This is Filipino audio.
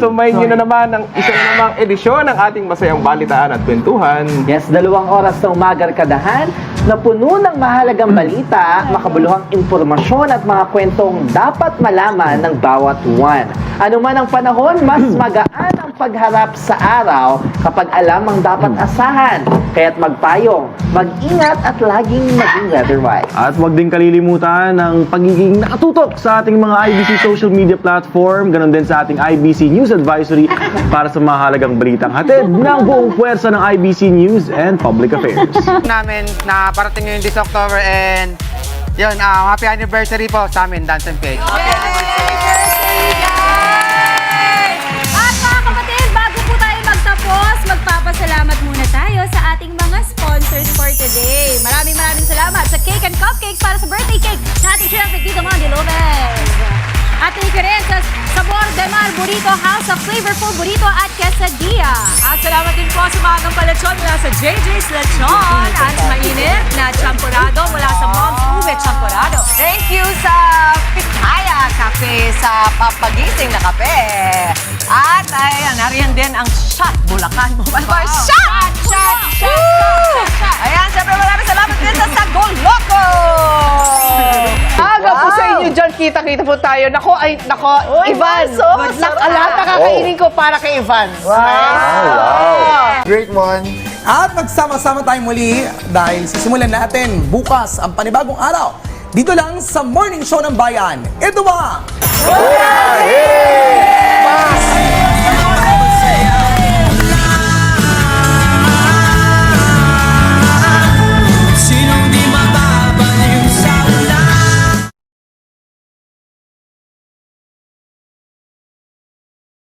sumayin nyo na naman ang isang namang edisyon ng ating masayang balitaan at kwentuhan. Yes, 2 oras na umagarkadahan na puno ng mahalagang balita, makabuluhang impormasyon at mga kwentong dapat malaman ng bawat one. Ano man ang panahon, mas magaan ang pagharap sa araw kapag alam ang dapat asahan. Kaya't magpayong, mag-ingat at laging maging weatherwise. At huwag din kalilimutan ng pagiging nakatutok sa ating mga IBC social media platform, ganun din sa ating IBC News Advisory para sa mahalagang balitang hatid ng buong puwersa ng IBC News and Public Affairs. Namin na parating ngayon this October and yun, happy anniversary po sa amin, Dance and Page. At mga kapatid, bago po tayo magtapos, magpapasalamat muna tayo sa ating mga sponsors for today. Maraming salamat sa Cake and Cupcakes para sa birthday cake na ating siyempre Tito Mandy Lopez. At thank you rin sa Sabor de Mar Burrito, House of Flavorful Burrito at Quesadilla. At salamat din po sa mga kampalechon mula sa JJ's Lechon at mainit na champurado mula sa Mom's Ube Champurado. Thank you sa Pitaya Cafe sa papagising na kape. At ayan, nariyan din ang Shot Bulacan Mobile Bar. Shot! Ayan, syempre maraming salamat din sa Sagol Loco! Aga po sa inyo dyan, kita-kita po tayo. Nako, Ivan, nakakainin ko para kay Ivan. Great one. At magsama-sama tayong muli dahil sisimulan natin bukas ang panibagong araw. Dito lang sa Morning Show ng Bayan. Ito ba?